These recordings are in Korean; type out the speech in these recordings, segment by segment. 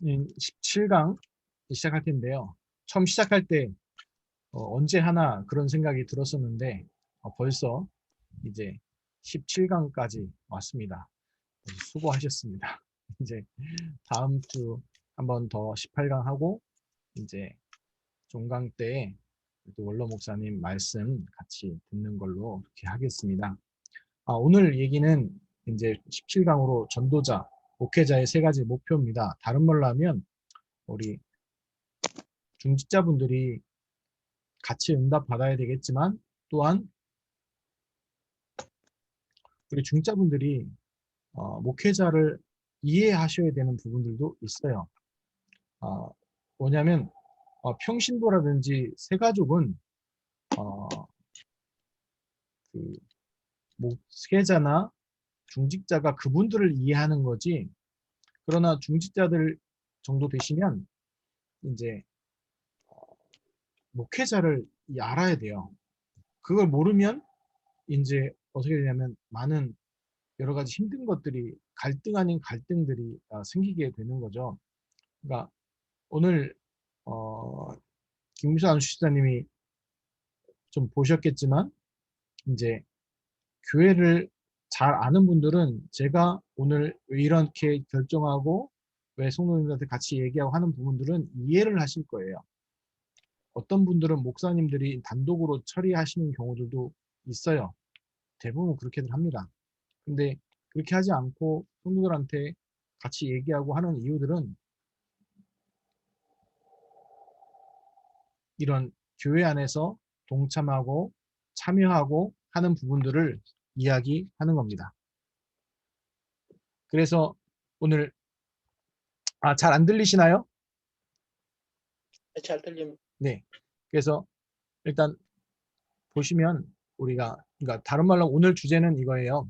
17강 시작할 텐데요. 처음 시작할 때 언제 하나 그런 생각이 들었었는데 벌써 이제 17강까지 왔습니다. 수고하셨습니다. 이제 다음 주 한 번 더 18강 하고 이제 종강 때에 또 원로 목사님 말씀 같이 듣는 걸로 그렇게 하겠습니다. 오늘 얘기는 이제 17강으로 전도자, 목회자의 세 가지 목표입니다. 다른 말로 하면 우리 중직자분들이 같이 응답 받아야 되겠지만 또한 우리 중직자분들이 목회자를 이해하셔야 되는 부분들도 있어요. 뭐냐면 평신도라든지 새가족은 그 목회자나 중직자가 그분들을 이해하는 거지. 그러나 중직자들 정도 되시면 이제 목회자를 알아야 돼요. 그걸 모르면 이제 어떻게 되냐면 많은 여러 가지 힘든 것들이 갈등 아닌 갈등들이 생기게 되는 거죠. 그러니까 오늘 김무수 안수시장님이 좀 보셨겠지만 이제 교회를 잘 아는 분들은 제가 오늘 왜 이렇게 결정하고 왜 성도님들한테 같이 얘기하고 하는 부분들은 이해를 하실 거예요. 어떤 분들은 목사님들이 단독으로 처리하시는 경우들도 있어요. 대부분 그렇게들 합니다. 근데 그렇게 하지 않고 성도들한테 같이 얘기하고 하는 이유들은 이런 교회 안에서 동참하고 참여하고 하는 부분들을 이야기하는 겁니다. 그래서 오늘 잘 안 들리시나요? 잘 들립니다. 네. 그래서 일단 보시면 그러니까 다른 말로 오늘 주제는 이거예요.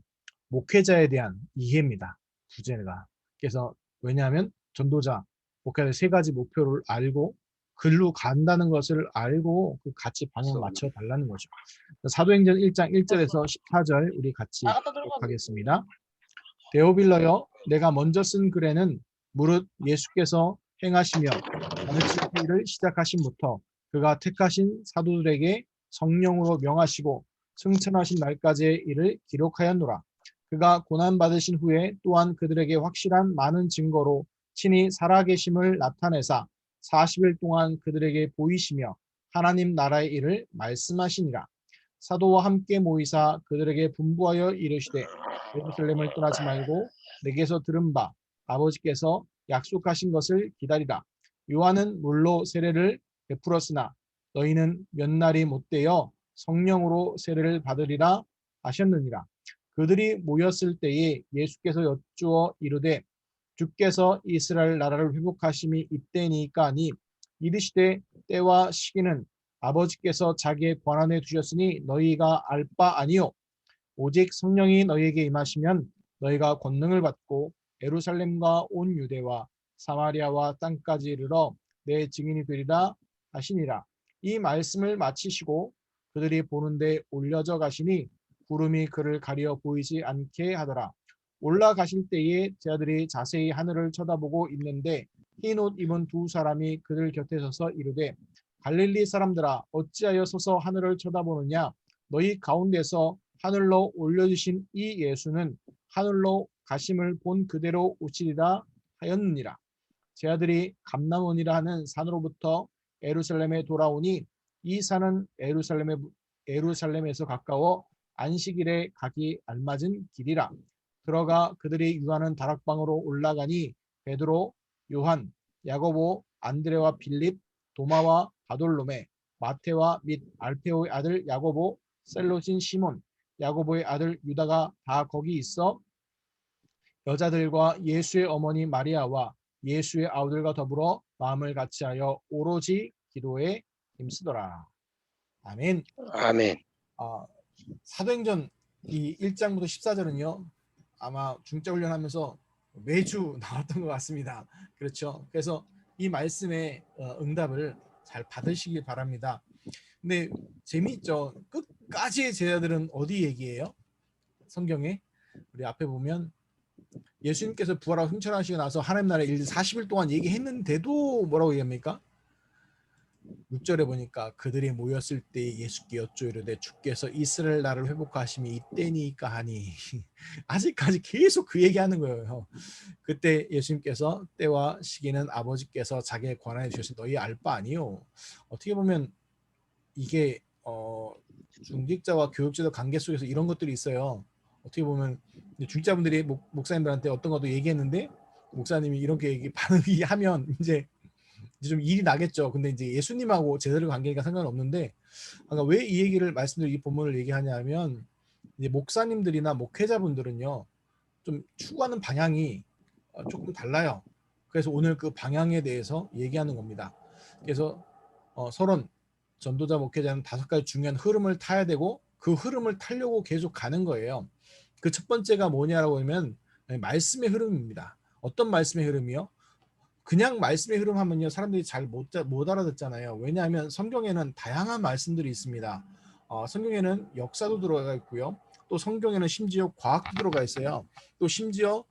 목회자에 대한 이해입니다. 주제가. 그래서 왜냐하면 전도자, 목회자 세 가지 목표를 알고 글로 간다는 것을 알고 같이 방향 맞춰 달라는 거죠. 사도행전 1장 1절에서 14절 우리 같이 하겠습니다. 데오빌러여 내가 먼저 쓴 글에는 무릇 예수께서 행하시며 어느 일을 시작하신부터 그가 택하신 사도들에게 성령으로 명하시고 승천하신 날까지의 일을 기록하였노라. 그가 고난받으신 후에 또한 그들에게 확실한 많은 증거로 친히 살아계심을 나타내사 40일 동안 그들에게 보이시며 하나님 나라의 일을 말씀하시니라. 사도와 함께 모이사 그들에게 분부하여 이르시되 예루살렘을 떠나지 말고 내게서 들은 바 아버지께서 약속하신 것을 기다리라. 요한은 물로 세례를 베풀었으나 너희는 몇 날이 못되어 성령으로 세례를 받으리라 하셨느니라. 그들이 모였을 때에 예수께서 여쭈어 이르되 주께서 이스라엘 나라를 회복하심이 이때니까 하니 이르시되 때와 시기는 아버지께서 자기의 권한에 두셨으니 너희가 알 바 아니요 오직 성령이 너희에게 임하시면 너희가 권능을 받고 예루살렘과 온 유대와 사마리아와 땅까지 이르러 내 증인이 되리라 하시니라. 이 말씀을 마치시고 그들이 보는데 올려져 가시니 구름이 그를 가려 보이지 않게 하더라. 올라가실 때에 제자들이 자세히 하늘을 쳐다보고 있는데 흰 옷 입은 두 사람이 그들 곁에 서서 이르되 갈릴리 사람들아 어찌하여 서서 하늘을 쳐다보느냐 너희 가운데서 하늘로 올려주신 이 예수는 하늘로 가심을 본 그대로 오시리라 하였느니라. 제 아들이 감람원이라 하는 산으로부터 예루살렘에 돌아오니 이 산은 예루살렘에서 가까워 안식일에 가기 알맞은 길이라. 들어가 그들이 유하는 다락방으로 올라가니 베드로, 요한, 야고보, 안드레와 빌립, 도마와 바돌로메, 마테와 및 알페오의 아들 야고보, 셀롯인 시몬, 야고보의 아들 유다가 다 거기 있어 여자들과 예수의 어머니 마리아와 예수의 아우들과 더불어 마음을 같이하여 오로지 기도에 힘쓰더라. 아멘. 아멘. 사도행전 이 1장부터 14절은요. 아마 중자 훈련하면서 매주 나왔던 것 같습니다. 그렇죠. 그래서 이 말씀의 응답을 잘 받으시기 바랍니다. 근데 재미있죠. 끝까지의 제자들은 어디 얘기해요? 성경에 우리 앞에 보면 예수님께서 부활하고 승천하시고 나서 하나님 나라의 일 40일 동안 얘기했는데도 뭐라고 얘기합니까? 6절에 보니까 그들이 모였을 때 예수께 여쭈이르되 주께서 이스라엘 나라를 회복하심이 이때니까 하니 아직까지 계속 그 얘기하는 거예요. 그때 예수님께서 때와 시기는 아버지께서 자기에 관하여 주신 너희 알 바 아니요. 어떻게 보면 이게 중직자와 교육자의 관계 속에서 이런 것들이 있어요. 어떻게 보면 중직자분들이 목사님들한테 어떤 것도 얘기했는데 목사님이 이렇게 반응하면 이제 좀 일이 나겠죠. 근데 이제 예수님하고 제대로 관계가 상관없는데, 그러니까 왜 이 얘기를 말씀드리고 이 본문을 얘기하냐면 이제 목사님들이나 목회자분들은요 좀 추구하는 방향이 조금 달라요. 그래서 오늘 그 방향에 대해서 얘기하는 겁니다. 그래서 서론 전도자 목회자는 5가지 중요한 흐름을 타야 되고 그 흐름을 타려고 계속 가는 거예요. 그 첫 번째가 뭐냐라고 하면 말씀의 흐름입니다. 어떤 말씀의 흐름이요? 그냥 말씀의 흐름 하면요 사람들이 잘 못 알아듣잖아요. 왜냐하면 성경에는 다양한 말씀들이 있습니다. 성경에는 역사도 들어가 있고요. 또 성경에는 심지어 과학도 들어가 있어요. 또 심지어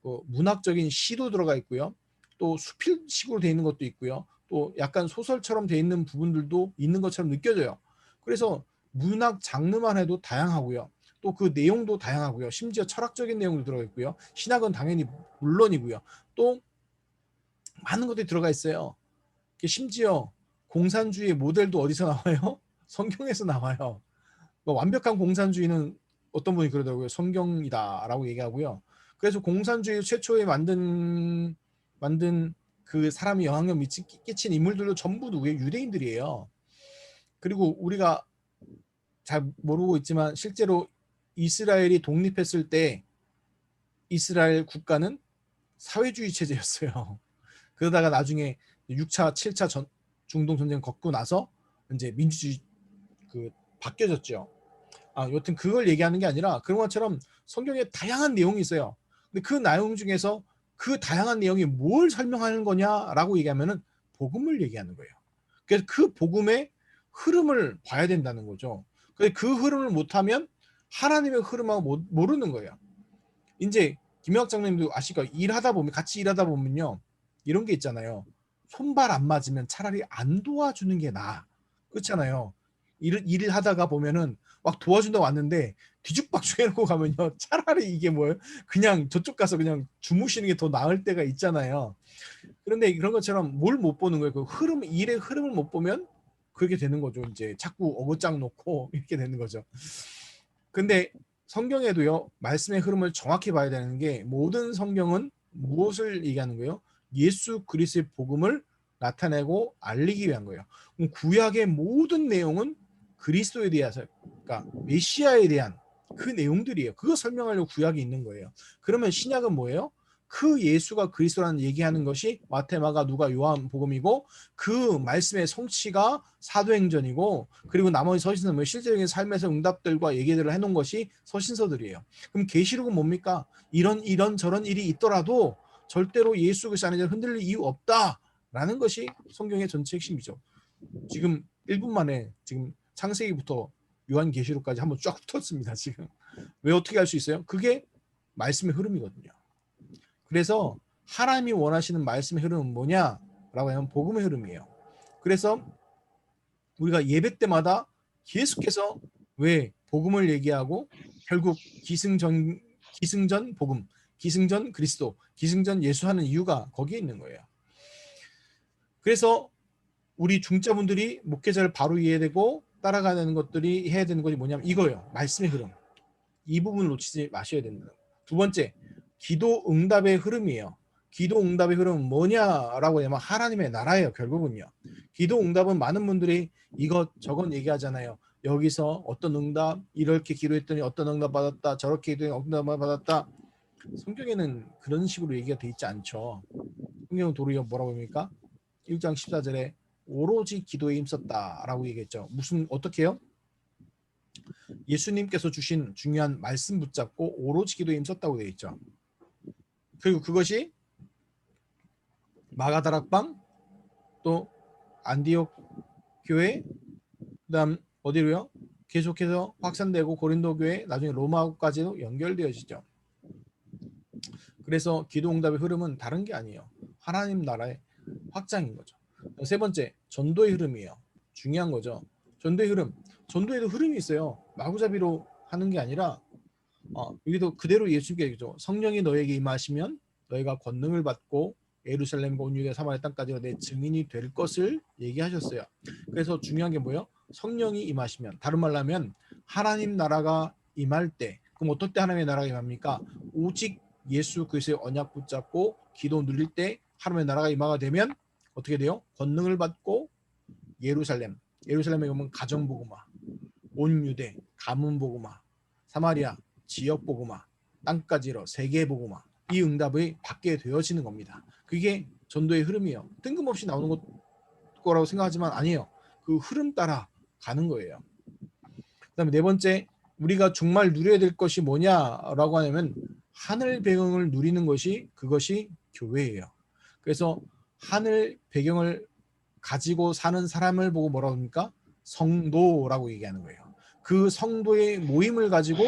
문학적인 시도 들어가 있고요. 또 수필식으로 되어 있는 것도 있고요. 또 약간 소설처럼 되어 있는 부분들도 있는 것처럼 느껴져요. 그래서 문학 장르만 해도 다양하고요. 또 그 내용도 다양하고요. 심지어 철학적인 내용도 들어가 있고요. 신학은 당연히 물론이고요. 또 많은 것들이 들어가 있어요. 심지어 공산주의의 모델도 어디서 나와요? 성경에서 나와요. 완벽한 공산주의는 어떤 분이 그러더라고요. 성경이다라고 얘기하고요. 그래서 공산주의 최초에 만든 그 사람이 영향력 끼친 인물들도 전부 누구예요? 유대인들이에요. 그리고 우리가 잘 모르고 있지만 실제로 이스라엘이 독립했을 때 이스라엘 국가는 사회주의 체제였어요. 그러다가 나중에 6차, 7차 중동 전쟁 겪고 나서 이제 민주주의 바뀌어졌죠. 여튼 그걸 얘기하는 게 아니라 그런 것처럼 성경에 다양한 내용이 있어요. 근데 그 내용 중에서 그 다양한 내용이 뭘 설명하는 거냐라고 얘기하면은 복음을 얘기하는 거예요. 그래서 그 복음의 흐름을 봐야 된다는 거죠. 그 흐름을 못하면 하나님의 흐름하고 모르는 거예요. 이제 김영학 장님도 아시까 일하다 보면 같이 일하다 보면요 이런 게 있잖아요. 손발 안 맞으면 차라리 안 도와주는 게 나아. 그렇잖아요. 일을 하다가 보면은 막 도와준다고 왔는데 뒤죽박죽 해놓고 가면요 차라리 이게 뭐예요? 그냥 저쪽 가서 그냥 주무시는 게 더 나을 때가 있잖아요. 그런데 그런 것처럼 뭘 못 보는 거예요. 그 흐름, 일의 흐름을 못 보면 그렇게 되는 거죠. 이제 자꾸 어긋장 놓고 이렇게 되는 거죠. 근데 성경에도요 말씀의 흐름을 정확히 봐야 되는 게 모든 성경은 무엇을 얘기하는 거예요? 예수 그리스도의 복음을 나타내고 알리기 위한 거예요. 구약의 모든 내용은 그리스도에 대해서, 그러니까 메시아에 대한 그 내용들이에요. 그거 설명하려고 구약이 있는 거예요. 그러면 신약은 뭐예요? 그 예수가 그리스도라는 얘기하는 것이 마태, 마가, 누가, 요한 복음이고 그 말씀의 성취가 사도행전이고 그리고 나머지 서신서는 실제적인 삶에서 응답들과 얘기들을 해놓은 것이 서신서들이에요. 그럼 계시록은 뭡니까? 이런 저런 일이 있더라도 절대로 예수 그리스도 안에 흔들릴 이유 없다라는 것이 성경의 전체 핵심이죠. 지금 1분 만에 지금 창세기부터 요한계시록까지 한번 쫙 훑었습니다. 지금 왜 어떻게 할 수 있어요? 그게 말씀의 흐름이거든요. 그래서 하나님이 원하시는 말씀의 흐름은 뭐냐라고 하면 복음의 흐름이에요. 그래서 우리가 예배 때마다 계속해서 왜 복음을 얘기하고 결국 기승전 복음, 기승전 그리스도, 기승전 예수 하는 이유가 거기에 있는 거예요. 그래서 우리 중자분들이 목회자를 바로 이해되고 따라가는 것들이 해야 되는 것이 뭐냐면 이거예요. 말씀의 흐름. 이 부분을 놓치지 마셔야 된다. 두 번째, 기도 응답의 흐름이에요. 기도 응답의 흐름은 뭐냐라고 하면 하나님의 나라예요. 결국은요. 기도 응답은 많은 분들이 이것저것 얘기하잖아요. 여기서 어떤 응답, 이렇게 기도했더니 어떤 응답 받았다, 저렇게 기도했더니 어떤 응답 받았다. 성경에는 그런 식으로 얘기가 돼 있지 않죠. 성경은 도리어 뭐라고 합니까? 1장 14절에 오로지 기도에 힘썼다라고 얘기했죠. 어떻게 해요? 예수님께서 주신 중요한 말씀 붙잡고 오로지 기도에 힘썼다고 되어 있죠. 그리고 그것이 마가다락방 또 안디옥 교회 그다음 어디로요? 계속해서 확산되고 고린도 교회 나중에 로마까지도 연결되어지죠. 그래서 기도응답의 흐름은 다른 게 아니에요. 하나님 나라의 확장인 거죠. 세 번째, 전도의 흐름이에요. 중요한 거죠. 전도의 흐름. 전도에도 흐름이 있어요. 마구잡이로 하는 게 아니라 여기도 그대로 예수님께 얘기죠. 성령이 너에게 임하시면 너희가 권능을 받고 예루살렘과 온 유대 사마리아 땅까지 내 증인이 될 것을 얘기하셨어요. 그래서 중요한 게 뭐예요? 성령이 임하시면, 다른 말로 하면 하나님 나라가 임할 때, 그럼 어떨 때 하나님의 나라가 임합니까? 오직 예수 그리스도의 언약 붙잡고 기도 누릴 때 하나님의 나라가 임하게 되면 어떻게 돼요? 권능을 받고 예루살렘에 오면 가정복음화, 온 유대 가문 복음화, 사마리아 지역 복음화, 땅까지로 세계 복음화, 이 응답이 받게 되어지는 겁니다. 그게 전도의 흐름이에요. 뜬금없이 나오는 거라고 생각하지만 아니에요. 그 흐름 따라 가는 거예요. 그다음에 네 번째, 우리가 정말 누려야 될 것이 뭐냐라고 하냐면 하늘 배경을 누리는 것이, 그것이 교회예요. 그래서 하늘 배경을 가지고 사는 사람을 보고 뭐라고 합니까? 성도라고 얘기하는 거예요. 그 성도의 모임을 가지고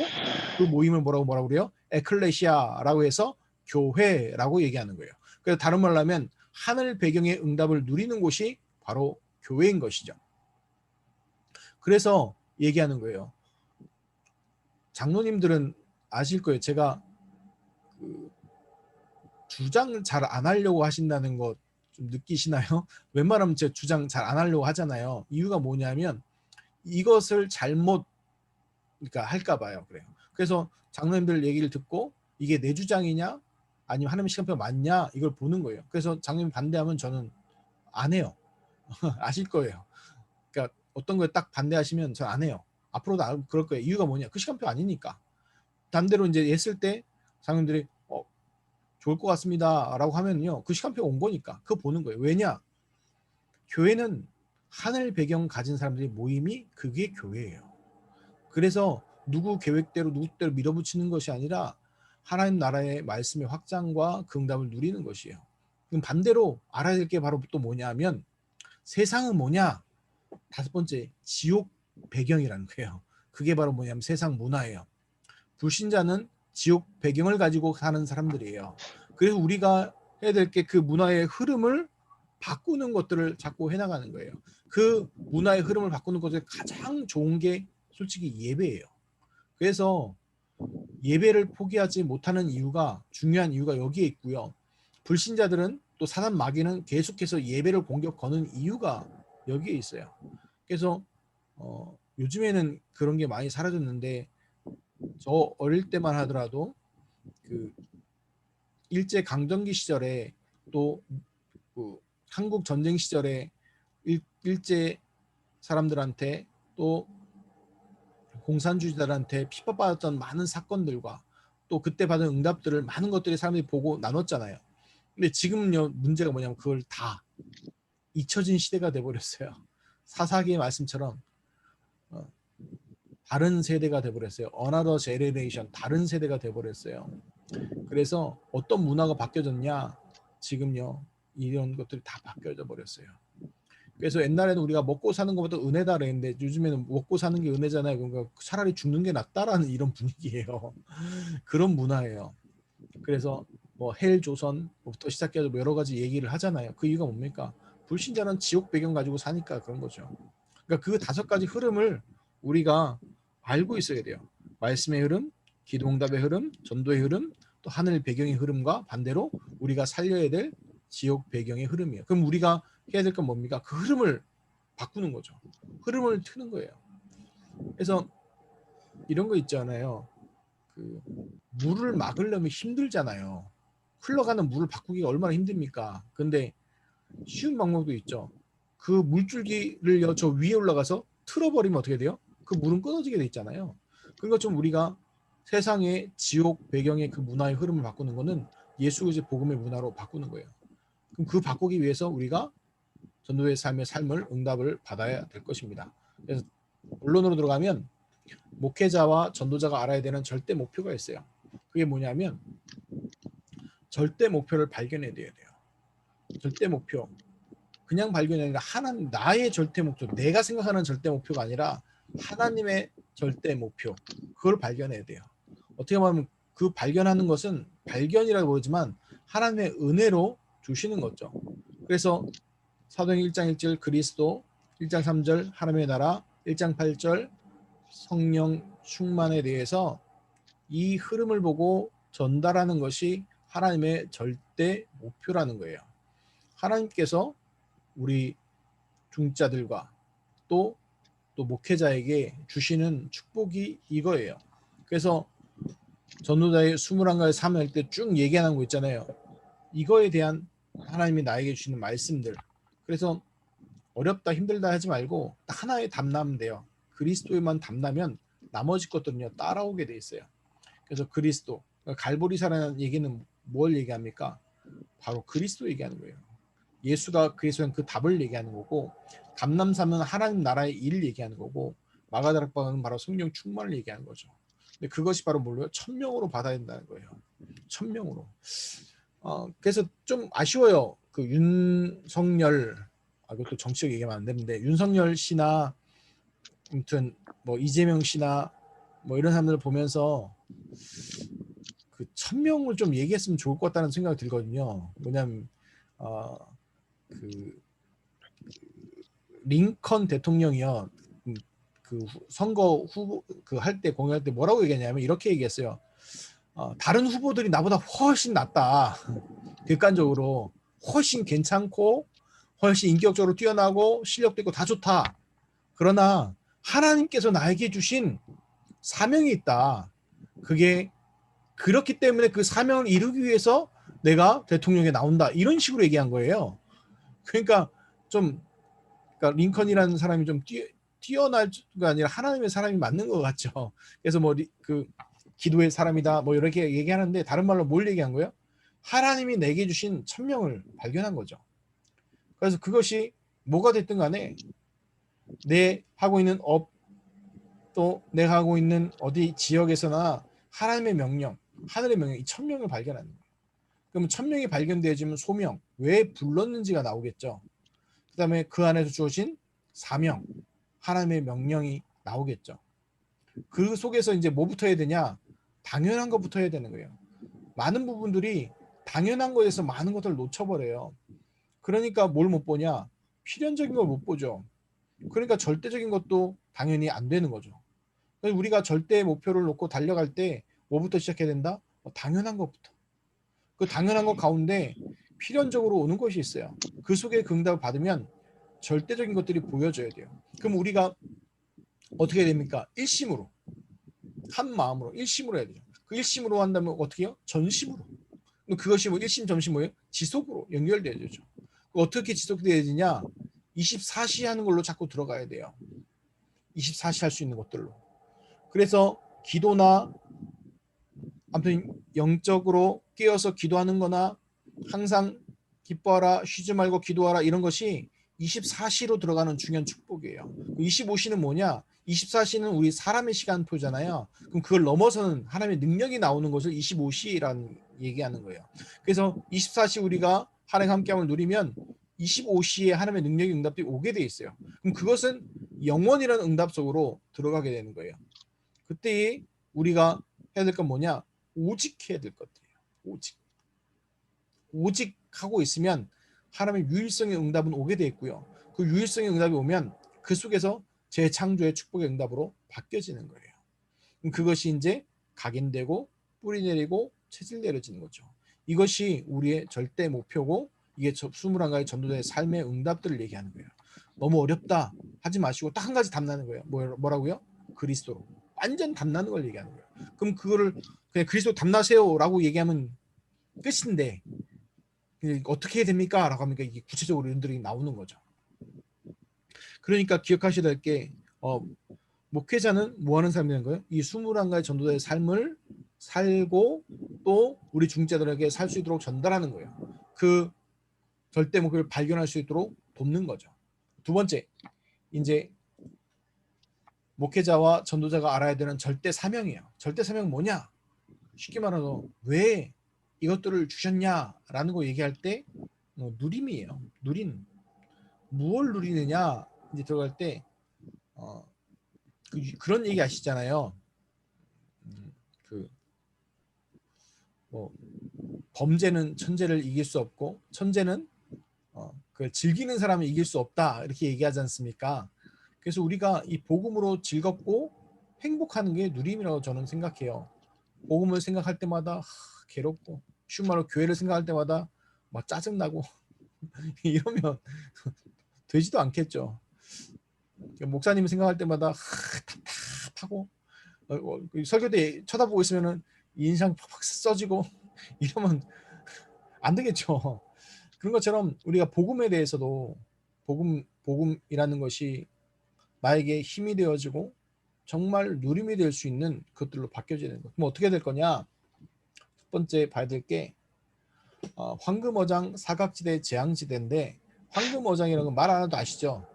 그 모임을 뭐라고 그래요? 에클레시아라고 해서 교회라고 얘기하는 거예요. 그래서 다른 말로 하면 하늘 배경의 응답을 누리는 곳이 바로 교회인 것이죠. 그래서 얘기하는 거예요. 장로님들은 아실 거예요. 제가 그 주장 잘 안 하려고 하신다는 거 좀 느끼시나요? 웬만하면 제 주장 잘 안 하려고 하잖아요. 이유가 뭐냐면 이것을 잘못 그러니까 할까 봐요. 그래요. 그래서 장로님들 얘기를 듣고 이게 내 주장이냐 아니면 하나님의 시간표 맞냐 이걸 보는 거예요. 그래서 장로님 반대하면 저는 안 해요. 아실 거예요. 그러니까 어떤 거에 딱 반대하시면 저 안 해요. 앞으로도 그럴 거예요. 이유가 뭐냐? 그 시간표 아니니까. 반대로 이제 했을 때 장로님들이 좋을 것 같습니다라고 하면요. 그 시간표가 온 거니까 그거 보는 거예요. 왜냐? 교회는 하늘 배경 가진 사람들의 모임이 그게 교회예요. 그래서 누구 계획대로 누구 때로 밀어붙이는 것이 아니라 하나님 나라의 말씀의 확장과 그 응답을 누리는 것이에요. 그럼 반대로 알아야 될 게 바로 또 뭐냐면 세상은 뭐냐? 다섯 번째, 지옥 배경이라는 거예요. 그게 바로 뭐냐면 세상 문화예요. 불신자는 지옥 배경을 가지고 사는 사람들이에요. 그래서 우리가 해야 될 게 그 문화의 흐름을 바꾸는 것들을 자꾸 해나가는 거예요. 그 문화의 흐름을 바꾸는 것에 가장 좋은 게 솔직히 예배예요. 그래서 예배를 포기하지 못하는 이유가, 중요한 이유가 여기에 있고요. 불신자들은 또 사단 마귀는 계속해서 예배를 공격 거는 이유가 여기에 있어요. 그래서 요즘에는 그런 게 많이 사라졌는데 저 어릴 때만 하더라도 그 일제 강점기 시절에 또 그 한국 전쟁 시절에 일제 사람들한테 또 공산주의자들한테 핍박받았던 많은 사건들과 또 그때 받은 응답들을 많은 것들이 사람들이 보고 나눴잖아요. 근데 지금요 문제가 뭐냐면 그걸 다 잊혀진 시대가 돼버렸어요. 사사기의 말씀처럼 다른 세대가 돼버렸어요. Another generation, 다른 세대가 돼버렸어요. 그래서 어떤 문화가 바뀌어졌냐? 지금요 이런 것들이 다 바뀌어져 버렸어요. 그래서 옛날에는 우리가 먹고 사는 것보다 은혜다 그랬는데 요즘에는 먹고 사는 게 은혜잖아요. 그러니까 차라리 죽는 게 낫다라는 이런 분위기예요. 그런 문화예요. 그래서 뭐 헬조선부터 시작해서 여러 가지 얘기를 하잖아요. 그 이유가 뭡니까? 불신자는 지옥 배경 가지고 사니까 그런 거죠. 그러니까 그 다섯 가지 흐름을 우리가 알고 있어야 돼요. 말씀의 흐름, 기도응답의 흐름, 전도의 흐름, 또 하늘 배경의 흐름과 반대로 우리가 살려야 될 지옥 배경의 흐름이에요. 그럼 우리가 해야 될 건 뭡니까? 그 흐름을 바꾸는 거죠. 흐름을 트는 거예요. 그래서 이런 거 있잖아요. 그 물을 막으려면 힘들잖아요. 흘러가는 물을 바꾸기가 얼마나 힘듭니까? 근데 쉬운 방법도 있죠. 그 물줄기를 저 위에 올라가서 틀어버리면 어떻게 돼요? 그 물은 끊어지게 돼 있잖아요. 그러니까 좀 우리가 세상의 지옥 배경의 그 문화의 흐름을 바꾸는 거는 예수 그리스도의 복음의 문화로 바꾸는 거예요. 그럼 그 바꾸기 위해서 우리가 전도의 삶을 응답을 받아야 될 것입니다. 그래서 본론으로 들어가면 목회자와 전도자가 알아야 되는 절대 목표가 있어요. 그게 뭐냐면 절대 목표를 발견해야 돼요. 절대 목표. 그냥 발견이 아니라 하나님, 나의 절대 목표, 내가 생각하는 절대 목표가 아니라 하나님의 절대 목표, 그걸 발견해야 돼요. 어떻게 보면 그 발견하는 것은 발견이라고 그러지만 하나님의 은혜로 주시는 거죠. 그래서 사도행 1장 1절 그리스도, 1장 3절 하나님의 나라, 1장 8절 성령 충만에 대해서 이 흐름을 보고 전달하는 것이 하나님의 절대 목표라는 거예요. 하나님께서 우리 중자들과 또 목회자에게 주시는 축복이 이거예요. 그래서 전도자의 21가지 삶을 때 쭉 얘기하는 거 있잖아요. 이거에 대한 하나님이 나에게 주시는 말씀들. 그래서 어렵다 힘들다 하지 말고 하나에 담나면 돼요. 그리스도에만 담나면 나머지 것들은요 따라오게 돼 있어요. 그래서 그리스도, 갈보리사라는 얘기는 뭘 얘기합니까? 바로 그리스도 얘기하는 거예요. 예수가 그리스도는 그 답을 얘기하는 거고, 감람산은 하나님 나라의 일을 얘기하는 거고, 마가다락방은 바로 성령 충만을 얘기하는 거죠. 근데 그것이 바로 뭘로요? 천명으로 받아야 된다는 거예요. 천명으로. 그래서 좀 아쉬워요. 그 윤석열, 이것도 정치적 얘기하면 안 되는데, 윤석열 씨나 아무튼 뭐 이재명 씨나 뭐 이런 사람들을 보면서 그 천명을 좀 얘기했으면 좋을 것 같다는 생각이 들거든요. 뭐냐면 그 링컨 대통령이요. 그 선거 후보 그 할 때 공약할 때 뭐라고 얘기했냐면 이렇게 얘기했어요. 다른 후보들이 나보다 훨씬 낫다. 객관적으로 훨씬 괜찮고 훨씬 인격적으로 뛰어나고 실력도 있고 다 좋다. 그러나 하나님께서 나에게 주신 사명이 있다. 그게 그렇기 때문에 그 사명을 이루기 위해서 내가 대통령에 나온다. 이런 식으로 얘기한 거예요. 그러니까 좀 그러니까 링컨이라는 사람이 좀 뛰어날가 아니라 하나님의 사람이 맞는 것 같죠. 그래서 뭐 그 기도의 사람이다 뭐 이렇게 얘기하는데 다른 말로 뭘 얘기한 거예요? 하나님이 내게 주신 천명을 발견한 거죠. 그래서 그것이 뭐가 됐든 간에 내 하고 있는 업 또 내가 하고 있는 어디 지역에서나 하나님의 명령, 하늘의 명령, 이 천명을 발견하는 거예요. 그러면 천명이 발견되어지면 소명, 왜 불렀는지가 나오겠죠. 그 다음에 그 안에서 주어진 사명, 하나님의 명령이 나오겠죠. 그 속에서 이제 뭐부터 해야 되냐? 당연한 것부터 해야 되는 거예요. 많은 부분들이 당연한 거에서 많은 것들을 놓쳐버려요. 그러니까 뭘 못 보냐? 필연적인 걸 못 보죠. 그러니까 절대적인 것도 당연히 안 되는 거죠. 우리가 절대 목표를 놓고 달려갈 때 뭐부터 시작해야 된다? 당연한 것부터. 그 당연한 것 가운데 필연적으로 오는 것이 있어요. 그 속에 그 응답을 받으면 절대적인 것들이 보여져야 돼요. 그럼 우리가 어떻게 해야 됩니까? 일심으로, 한 마음으로, 일심으로 해야 돼요. 그 일심으로 한다면 어떻게 해요? 전심으로. 그것이 뭐 일심, 전심 뭐예요? 지속으로 연결돼야 되죠. 어떻게 지속돼야 되냐? 24시 하는 걸로 자꾸 들어가야 돼요. 24시 할 수 있는 것들로. 그래서 기도나 아무튼 영적으로 깨어서 기도하는 거나 항상 기뻐하라, 쉬지 말고 기도하라 이런 것이 24시로 들어가는 중요한 축복이에요. 25시는 뭐냐? 24시는 우리 사람의 시간표잖아요. 그럼 그걸 넘어서는 하나님의 능력이 나오는 것을 25시라는 얘기하는 거예요. 그래서 24시 우리가 하나님 함께함을 누리면 25시에 하나님의 능력의 응답이 오게 돼 있어요. 그럼 그것은 영원이라는 응답 속으로 들어가게 되는 거예요. 그때 우리가 해야 될 건 뭐냐? 오직 해야 될 것들이에요. 오직 하고 있으면 하나님의 유일성의 응답은 오게 돼 있고요. 그 유일성의 응답이 오면 그 속에서 재창조의 축복의 응답으로 바뀌어지는 거예요. 그것이 이제 각인되고 뿌리 내리고 체질 내려지는 거죠. 이것이 우리의 절대 목표고 이게 21가지 전도자의 삶의 응답들을 얘기하는 거예요. 너무 어렵다 하지 마시고 딱 한 가지 답나는 거예요. 뭐라고요? 그리스도로. 완전 답나는 걸 얘기하는 거예요. 그럼 그거를 그냥 그리스도 답나세요라고 얘기하면 끝인데 어떻게 해야 됩니까? 라고 하니까 이게 구체적으로 이런들이 나오는 거죠. 그러니까 기억하셔야 될 게 목회자는 뭐 하는 사람이라는 거예요? 이 21가지 전도자의 삶을 살고 또 우리 중재들에게 살 수 있도록 전달하는 거예요. 그 절대 목표를 발견할 수 있도록 돕는 거죠. 두 번째, 이제 목회자와 전도자가 알아야 되는 절대 사명이에요. 절대 사명은 뭐냐? 쉽게 말해서 왜 이것들을 주셨냐라는 거 얘기할 때 누림이에요. 누린. 무엇을 누리느냐 이제 들어갈 때 그런 얘기 아시잖아요. 그 뭐 범죄는 천재를 이길 수 없고 천재는 그 즐기는 사람을 이길 수 없다 이렇게 얘기하지 않습니까? 그래서 우리가 이 복음으로 즐겁고 행복하는 게 누림이라고 저는 생각해요. 복음을 생각할 때마다 괴롭고 쉬운 말로 교회를 생각할 때마다 막 짜증나고 이러면 되지도 않겠죠. 목사님 생각할 때마다 답답하고 설교대 쳐다보고 있으면은 인상 팍팍 써지고 이러면 안 되겠죠. 그런 것처럼 우리가 복음에 대해서도 복음이라는 것이 나에게 힘이 되어지고 정말 누림이 될 수 있는 것들로 바뀌어지는 것. 그럼 어떻게 될 거냐? 첫 번째 봐야 될 게 황금어장 사각지대 재앙지대인데 황금어장이라는 건 말 안 해도 아시죠?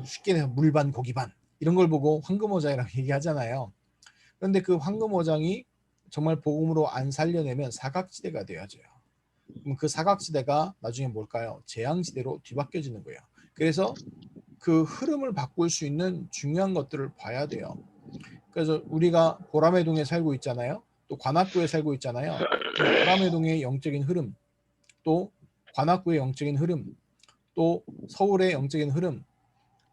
쉽게 내가 물반 고기반 이런 걸 보고 황금어장이라고 얘기하잖아요. 그런데 그 황금어장이 정말 복음으로 안 살려내면 사각지대가 되어져요. 그럼 그 사각지대가 나중에 뭘까요? 재앙지대로 뒤바뀌어지는 거예요. 그래서 그 흐름을 바꿀 수 있는 중요한 것들을 봐야 돼요. 그래서 우리가 보라매동에 살고 있잖아요. 또 관악구에 살고 있잖아요. 보라매동의 영적인 흐름, 또 관악구의 영적인 흐름, 또 서울의 영적인 흐름,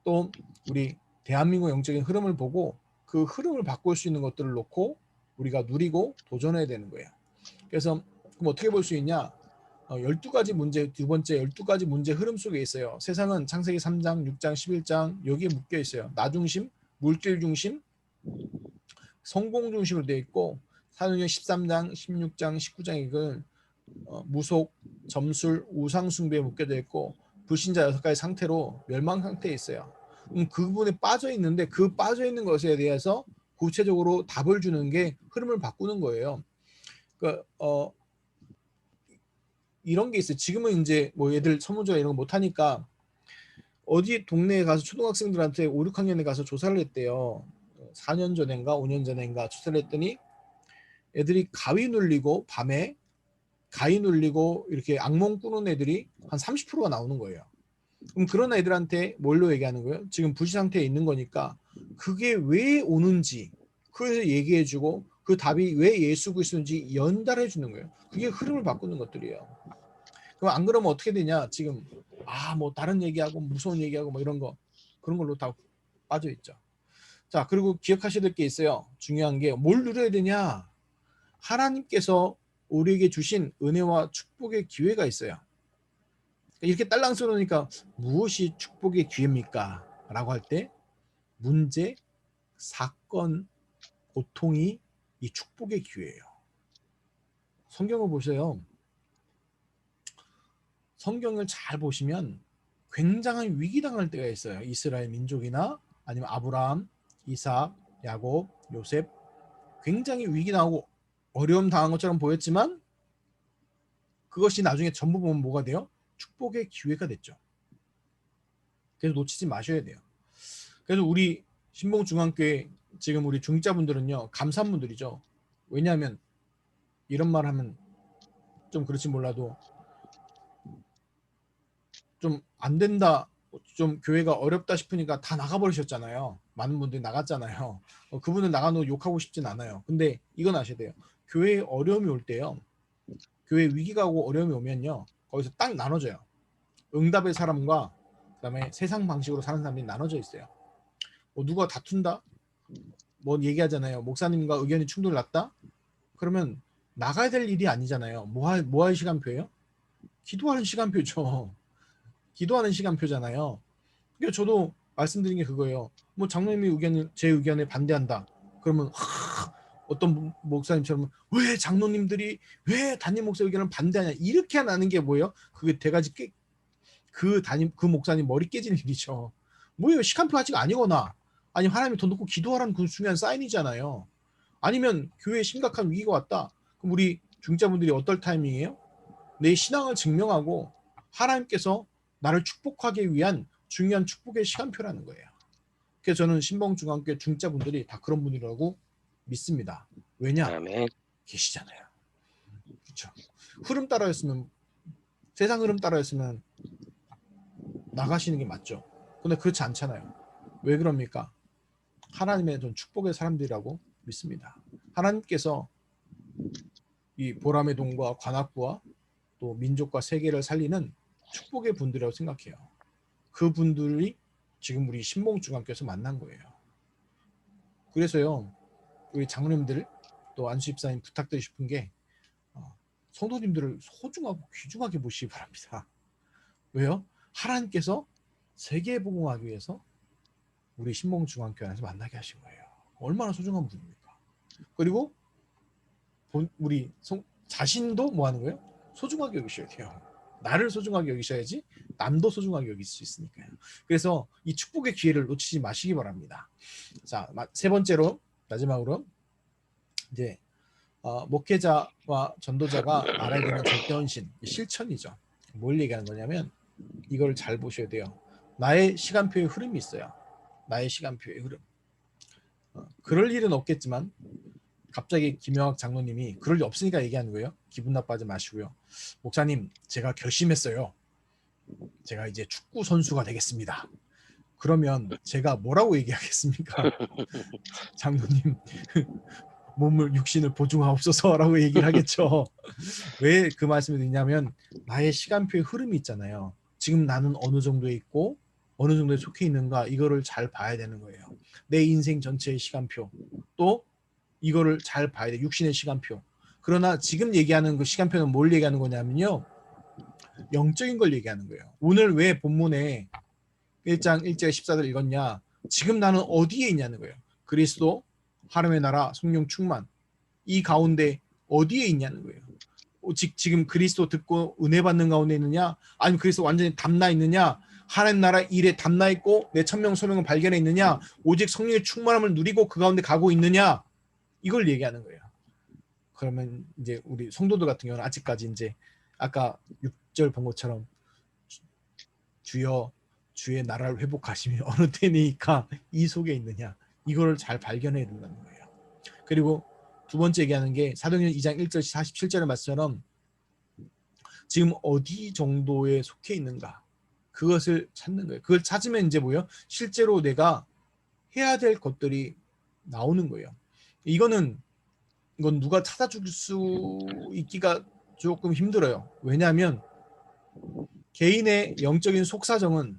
또 우리 대한민국 영적인 흐름을 보고 그 흐름을 바꿀 수 있는 것들을 놓고 우리가 누리고 도전해야 되는 거예요. 그래서 그럼 어떻게 볼 수 있냐? 12가지 문제, 두 번째 12가지 문제 흐름 속에 있어요. 세상은 창세기 3장, 6장, 11장 여기에 묶여 있어요. 나 중심, 물질 중심, 성공 중심으로 되어 있고 사도행전 13장, 16장, 19장 이걸 무속, 점술, 우상 숭배에 묶여져 있고 불신자 6가지 상태로 멸망 상태에 있어요. 그 부분에 빠져 있는데 그 빠져 있는 것에 대해서 구체적으로 답을 주는 게 흐름을 바꾸는 거예요. 그러니까 이런 게 있어요. 지금은 이제 뭐 애들 설문조사 이런 거 못 하니까 어디 동네에 가서 초등학생들한테 5, 6학년에 가서 조사를 했대요. 4년 전인가 5년 전인가 조사를 했더니 애들이 가위 눌리고 밤에 가위 눌리고 이렇게 악몽 꾸는 애들이 한 30%가 나오는 거예요. 그럼 그런 애들한테 뭘로 얘기하는 거예요? 지금 불시 상태에 있는 거니까 그게 왜 오는지 그래서 얘기해주고 그 답이 왜 예수 그리스도인지 연달해 주는 거예요. 그게 흐름을 바꾸는 것들이에요. 그럼 안 그러면 어떻게 되냐? 지금 뭐 다른 얘기하고 무서운 얘기하고 뭐 이런 거 그런 걸로 다 빠져 있죠. 자, 그리고 기억하셔야 될 게 있어요. 중요한 게 뭘 누려야 되냐? 하나님께서 우리에게 주신 은혜와 축복의 기회가 있어요. 이렇게 딸랑 써놓으니까 무엇이 축복의 기회입니까? 라고 할 때 문제, 사건, 고통이 이 축복의 기회예요. 성경을 보세요. 성경을 잘 보시면 굉장한 위기당할 때가 있어요. 이스라엘 민족이나 아니면 아브라함, 이삭, 야곱, 요셉 굉장히 위기당하고 어려움 당한 것처럼 보였지만 그것이 나중에 전부 보면 뭐가 돼요? 축복의 기회가 됐죠. 그래서 놓치지 마셔야 돼요. 그래서 우리 신봉중앙교회 지금 우리 중자분들은요 감사한 분들이죠. 왜냐하면 이런 말 하면 좀 그렇지 몰라도 좀 안 된다, 좀 교회가 어렵다 싶으니까 다 나가버리셨잖아요. 많은 분들이 나갔잖아요. 그분은 나가놓고 욕하고 싶진 않아요. 근데 이건 아셔야 돼요. 교회에 어려움이 올 때요. 교회에 위기가 오고 어려움이 오면요. 거기서 딱 나눠져요. 응답의 사람과 그다음에 세상 방식으로 사는 사람이 나눠져 있어요. 누가 다툰다? 뭐 얘기하잖아요. 목사님과 의견이 충돌 났다? 그러면 나가야 될 일이 아니잖아요. 뭐 할 시간표예요? 기도하는 시간표죠. 기도하는 시간표잖아요. 그러니까 저도 말씀드린 게 그거예요. 뭐 장로님이 제 의견에 반대한다. 그러면 어떤 목사님처럼 왜 장로님들이 왜 담임 목사 의견을 반대하냐 이렇게 나는 게 뭐예요? 그게 대가지 그 목사님 머리 깨지는 일이죠. 뭐예요? 시간표 아직 아니거나 아니 하나님이 더 놓고 기도하라는 그 중요한 사인이잖아요. 아니면 교회에 심각한 위기가 왔다. 그럼 우리 중자분들이 어떨 타이밍이에요? 내 신앙을 증명하고 하나님께서 나를 축복하기 위한 중요한 축복의 시간표라는 거예요. 그래서 저는 신봉중앙교회 중자분들이 다 그런 분이라고 믿습니다. 왜냐? 아멘. 계시잖아요. 그렇죠. 흐름 따라였으면 세상 흐름 따라였으면 나가시는 게 맞죠. 근데 그렇지 않잖아요. 왜 그럽니까? 하나님의 전 축복의 사람들이라고 믿습니다. 하나님께서 이 보람의 동과 관악구와 또 민족과 세계를 살리는 축복의 분들이라고 생각해요. 그 분들이 지금 우리 신봉중학교에서 만난 거예요. 그래서요, 우리 장로님들 또 안수집사님 부탁드리고 싶은 게 성도님들을 소중하고 귀중하게 보시기 바랍니다. 왜요? 하나님께서 세계에 복음하기 위해서 우리 신봉중학교 안에서 만나게 하신 거예요. 얼마나 소중한 분입니까? 그리고 우리 자신도 뭐 하는 거예요? 소중하게 여기셔야 돼요. 나를 소중하게 여기셔야지 남도 소중하게 여길 수 있으니까요. 그래서 이 축복의 기회를 놓치지 마시기 바랍니다. 자, 세 번째로 마지막으로 이제 목회자와 전도자가 알아야 되는 절대헌신 실천이죠. 뭘 얘기하는 거냐면 이걸 잘 보셔야 돼요. 나의 시간표의 흐름이 있어요. 나의 시간표의 흐름. 그럴 일은 없겠지만 갑자기 김영학 장로님이 그럴 일 없으니까 얘기하는 거예요. 기분 나빠하지 마시고요. 목사님, 제가 결심했어요. 제가 이제 축구 선수가 되겠습니다. 그러면 제가 뭐라고 얘기하겠습니까? 장로님, 몸을 육신을 보증하옵소서라고 얘기를 하겠죠. 왜 그 말씀을 드리냐면 나의 시간표의 흐름이 있잖아요. 지금 나는 어느 정도에 있고 어느 정도에 속해 있는가 이거를 잘 봐야 되는 거예요. 내 인생 전체의 시간표 또 이거를 잘 봐야 돼. 육신의 시간표. 그러나 지금 얘기하는 그 시간표는 뭘 얘기하는 거냐면요. 영적인 걸 얘기하는 거예요. 오늘 왜 본문에 1장 1절 14절 읽었냐. 지금 나는 어디에 있냐는 거예요. 그리스도, 하나님의 나라, 성령 충만. 이 가운데 어디에 있냐는 거예요. 지금 그리스도 듣고 은혜 받는 가운데 있느냐? 아니면 그리스도 완전히 담나 있느냐? 하나님 나라 일에 담나 있고 내 천명 소명을 발견해 있느냐? 오직 성령의 충만함을 누리고 그 가운데 가고 있느냐? 이걸 얘기하는 거예요. 그러면 이제 우리 성도들 같은 경우는 아직까지 이제 아까 6절 본 것처럼 주여 주의 나라를 회복하시며 어느 때니까 이 속에 있느냐? 이거를 잘 발견해야 된다는 거예요. 그리고 두 번째 얘기하는 게 사도행전 2장 1절 47절의 말씀처럼 지금 어디 정도에 속해 있는가 그것을 찾는 거예요. 그걸 찾으면 이제 뭐예요? 실제로 내가 해야 될 것들이 나오는 거예요. 이건 누가 찾아줄 수 있기가 조금 힘들어요. 왜냐하면 개인의 영적인 속사정은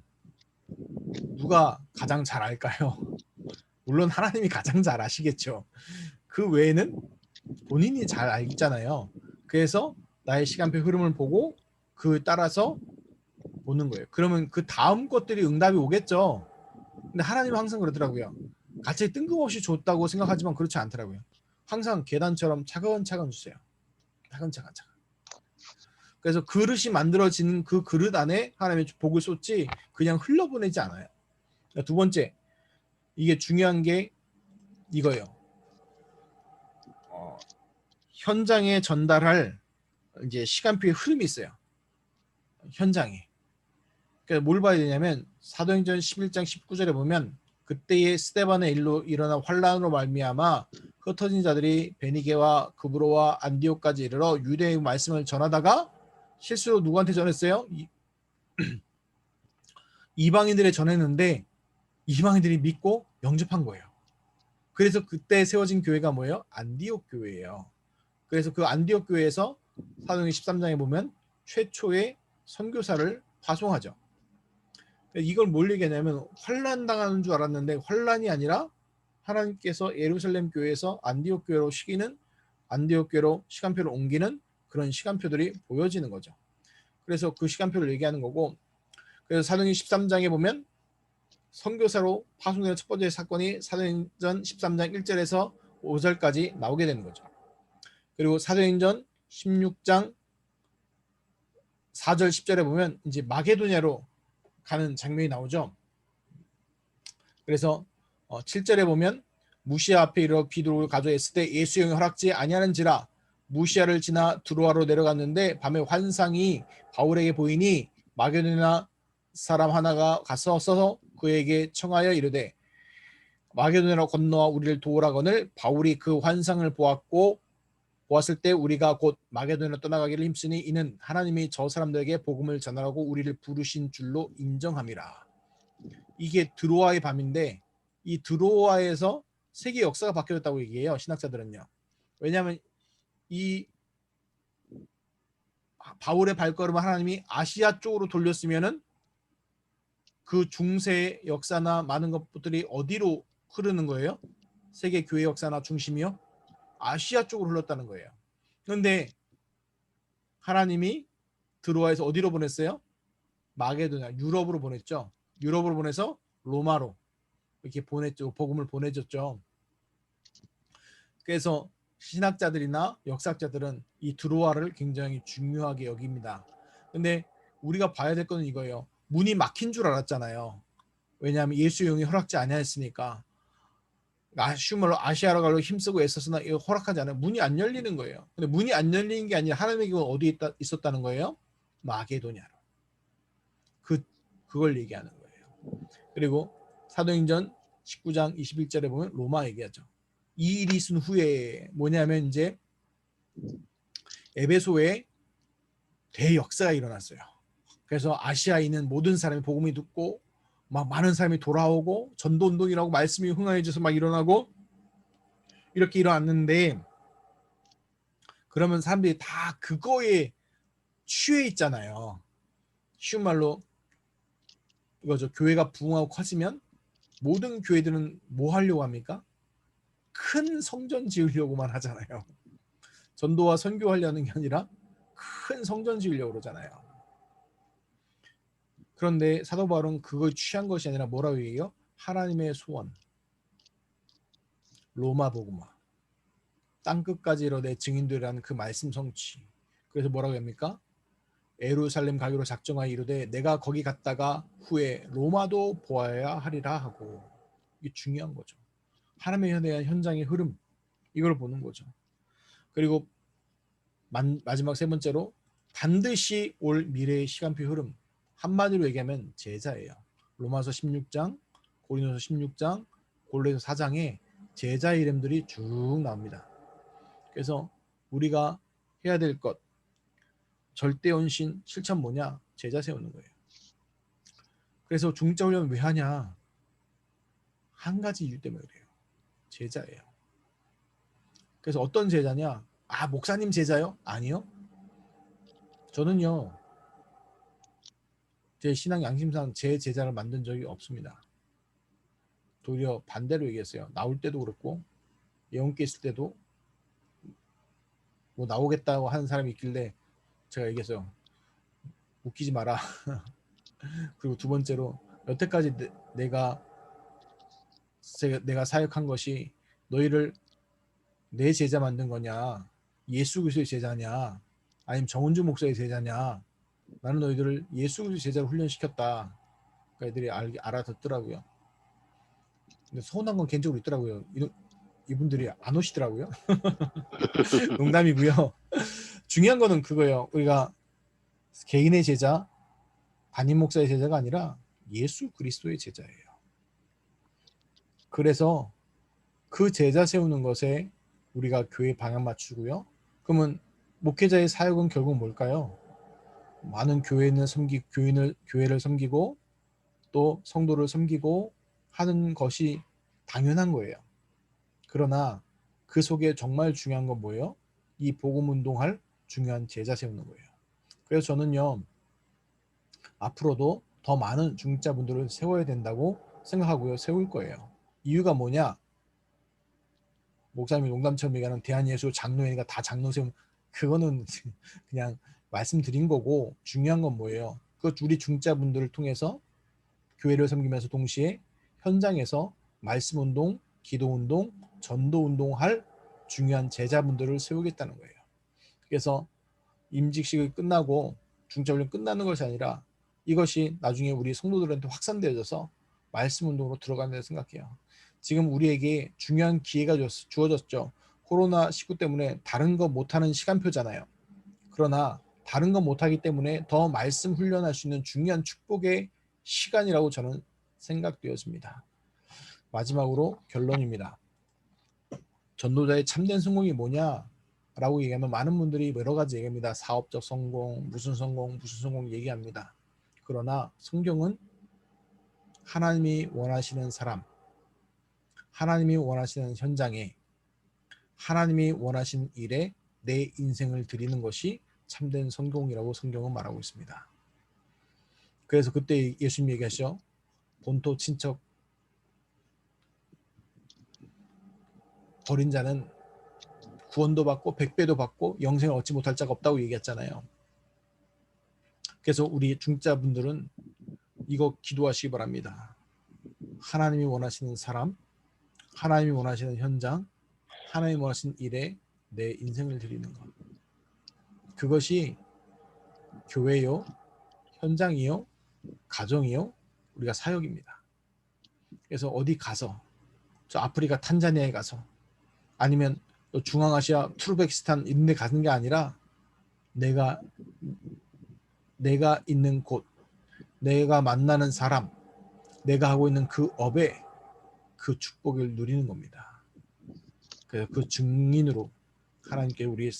누가 가장 잘 알까요? 물론 하나님이 가장 잘 아시겠죠. 그 외에는 본인이 잘 알잖아요. 그래서 나의 시간표 흐름을 보고 그 따라서 보는 거예요. 그러면 그 다음 것들이 응답이 오겠죠. 근데 하나님은 항상 그러더라고요. 갑자기 뜬금없이 줬다고 생각하지만 그렇지 않더라고요. 항상 계단처럼 차근차근 주세요. 차근차근. 그래서 그릇이 만들어지는 그 그릇 안에 하나님의 복을 쏟지 그냥 흘러보내지 않아요. 두 번째, 이게 중요한 게 이거예요. 현장에 전달할 이제 시간표의 흐름이 있어요. 현장에. 그러니까 뭘 봐야 되냐면 사도행전 11장 19절에 보면 그때의 스데반의 일로 일어난 환란으로 말미암아 흩어진 자들이 베니게와 그브로와 안디옥까지 이르러 유대의 말씀을 전하다가 실수로 누구한테 전했어요? 이방인들에 전했는데 이방인들이 믿고 영접한 거예요. 그래서 그때 세워진 교회가 뭐예요? 안디옥 교회예요. 그래서 그 안디옥 교회에서 사도행전 13장에 보면 최초의 선교사를 파송하죠. 이걸 뭘 얘기하냐면 환란 당하는 줄 알았는데 환란이 아니라 하나님께서 예루살렘 교회에서 안디옥 교회로 시기는 안디옥 교회로 시간표를 옮기는 그런 시간표들이 보여지는 거죠. 그래서 그 시간표를 얘기하는 거고 그래서 사도행전 13장에 보면 선교사로 파송되는 첫 번째 사건이 사도행전 13장 1절에서 5절까지 나오게 되는 거죠. 그리고 사도행전 16장 4절 10절에 보면 이제 마게도냐로 가는 장면이 나오죠. 그래서 7절에 보면 무시아 앞에 이르러 비두를 가져했을 때 예수의 영이 허락지 아니하는지라 무시아를 지나 두로아로 내려갔는데 밤에 환상이 바울에게 보이니 마게도냐 사람 하나가 가서 써서 그에게 청하여 이르되 마게도냐로 건너와 우리를 도우라거늘 바울이 그 환상을 보았을 때 우리가 곧 마게도냐로 떠나가기를 힘쓰니 이는 하나님이 저 사람들에게 복음을 전하라고 우리를 부르신 줄로 인정함이라. 이게 드로아의 밤인데 이 드로아에서 세계 역사가 바뀌었다고 얘기해요. 신학자들은요. 왜냐하면 이 바울의 발걸음을 하나님이 아시아 쪽으로 돌렸으면은 그 중세의 역사나 많은 것들이 어디로 흐르는 거예요? 세계 교회 역사나 중심이요? 아시아 쪽으로 흘렀다는 거예요. 그런데 하나님이 드로아에서 어디로 보냈어요? 마게도냐, 유럽으로 보냈죠. 유럽으로 보내서 로마로 이렇게 보냈죠. 복음을 보내줬죠. 그래서 신학자들이나 역사학자들은 이 드로아를 굉장히 중요하게 여깁니다. 근데 우리가 봐야 될 거는 이거예요. 문이 막힌 줄 알았잖아요. 왜냐하면 예수의 영이 허락지 아니하였으니까. 쉬운 말로 아시아로 가려고 힘쓰고 애써서나 이거 허락하지 않아요. 문이 안 열리는 거예요. 근데 문이 안 열리는 게 아니라 하나님의 기회가 어디에 있었다는 거예요? 마게도냐로. 그걸 얘기하는 거예요. 그리고 사도행전 19장 21절에 보면 로마 얘기하죠. 이 일이 있은 후에 뭐냐면 이제 에베소에 대역사가 일어났어요. 그래서 아시아에 있는 모든 사람이 복음이 듣고 막 많은 사람이 돌아오고 전도운동이라고 말씀이 흥황해져서 막 일어나고 이렇게 일어났는데 그러면 사람들이 다 그거에 취해 있잖아요. 쉬운 말로 이거죠. 교회가 부흥하고 커지면 모든 교회들은 뭐 하려고 합니까? 큰 성전 지으려고만 하잖아요. 전도와 선교하려는 게 아니라 큰 성전 지으려고 그러잖아요. 그런데 사도 바울은 그걸 취한 것이 아니라 뭐라고 얘기해요? 하나님의 소원, 로마 복음화, 땅끝까지 이르되 증인되라는 그 말씀 성취. 그래서 뭐라고 합니까? 예루살렘 가기로 작정하여 이르되 내가 거기 갔다가 후에 로마도 보아야 하리라 하고. 이게 중요한 거죠. 하나님에 대한 현장의 흐름, 이걸 보는 거죠. 그리고 마지막 세 번째로 반드시 올 미래의 시간표 흐름, 한마디로 얘기하면 제자예요. 로마서 16장, 고린도서 16장, 골로새 4장에 제자 이름들이 쭉 나옵니다. 그래서 우리가 해야 될 것, 절대 헌신 실천 뭐냐? 제자 세우는 거예요. 그래서 중직자 훈련 왜 하냐? 한 가지 이유 때문에 그래요. 제자예요. 그래서 어떤 제자냐? 아, 목사님 제자요? 아니요. 저는요, 제 신앙 양심상 제 제자를 만든 적이 없습니다. 도리어 반대로 얘기했어요. 나올 때도 그렇고 예언께 있을 때도 뭐 나오겠다고 하는 사람이 있길래 제가 얘기했어요. 웃기지 마라. 그리고 두 번째로 여태까지 내가 사역한 것이 너희를 내 제자 만든 거냐, 예수 그리스도의 제자냐, 아니면 정은주 목사의 제자냐. 나는 너희들을 예수 그리스도의 제자로 훈련시켰다. 그러니까 애들이 알아듣더라고요. 근데 서운한 건 개인적으로 있더라고요. 이분들이 안 오시더라고요. 농담이고요. 중요한 거는 그거예요. 우리가 개인의 제자, 담임 목사의 제자가 아니라 예수 그리스도의 제자예요. 그래서 그 제자 세우는 것에 우리가 교회 방향 맞추고요. 그러면 목회자의 사역은 결국 뭘까요? 많은 교회를 섬기고 또 성도를 섬기고 하는 것이 당연한 거예요. 그러나 그 속에 정말 중요한 건 뭐예요? 이 복음 운동할 중요한 제자 세우는 거예요. 그래서 저는요, 앞으로도 더 많은 중직자분들을 세워야 된다고 생각하고요. 세울 거예요. 이유가 뭐냐? 목사님이 농담처럼 얘기하는 대한예수 장로회가 다 장로 세우면 그거는 그냥 말씀드린 거고, 중요한 건 뭐예요? 그 우리 중직자분들을 통해서 교회를 섬기면서 동시에 현장에서 말씀 운동, 기도 운동, 전도 운동할 중요한 제자분들을 세우겠다는 거예요. 그래서 임직식이 끝나고 중직자훈련 끝나는 것이 아니라 이것이 나중에 우리 성도들한테 확산되어져서 말씀 운동으로 들어간다고 생각해요. 지금 우리에게 중요한 기회가 주어졌죠. 코로나19 때문에 다른 거 못하는 시간표잖아요. 그러나 다른 거 못하기 때문에 더 말씀 훈련할 수 있는 중요한 축복의 시간이라고 저는 생각되었습니다. 마지막으로 결론입니다. 전도자의 참된 성공이 뭐냐? 라고 얘기하면 많은 분들이 여러 가지 얘기합니다. 사업적 성공, 무슨 성공 얘기합니다. 그러나 성경은 하나님이 원하시는 사람, 하나님이 원하시는 현장에, 하나님이 원하시는 일에 내 인생을 드리는 것이 참된 성공이라고 성경은 말하고 있습니다. 그래서 그때 예수님 얘기하시죠. 본토 친척 버린 자는 구원도 받고 백배도 받고 영생을 얻지 못할 자가 없다고 얘기했잖아요. 그래서 우리 중자분들은 이거 기도하시기 바랍니다. 하나님이 원하시는 사람, 하나님이 원하시는 현장, 하나님이 원하시는 일에 내 인생을 드리는 것. 그것이 교회요, 현장이요, 가정이요, 우리가 사역입니다. 그래서 어디 가서, 저 아프리카 탄자니아에 가서, 아니면 중앙아시아 투르베키스탄 이런 데 가는 게 아니라 내가 있는 곳, 내가 만나는 사람, 내가 하고 있는 그 업에 그 축복을 누리는 겁니다. 그래서 그 증인으로 하나님께 우리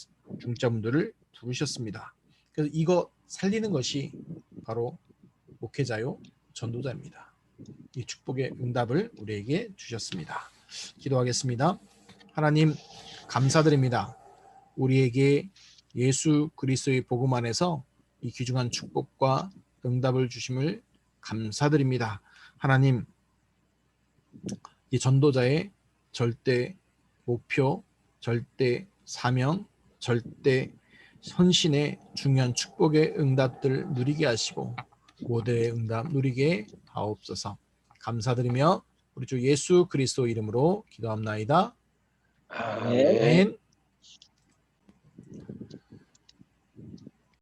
중자분들을 부르셨습니다. 그래서 이거 살리는 것이 바로 목회자요, 전도자입니다. 이 축복의 응답을 우리에게 주셨습니다. 기도하겠습니다. 하나님 감사드립니다. 우리에게 예수 그리스도의 복음 안에서 이 귀중한 축복과 응답을 주심을 감사드립니다. 하나님, 이 전도자의 절대 목표, 절대 사명, 절대 헌신의 중요한 축복의 응답들 누리게 하시고 모두의 응답 누리게 하옵소서. 감사드리며 우리 주 예수 그리스도 이름으로 기도합나이다. 아멘. 아멘.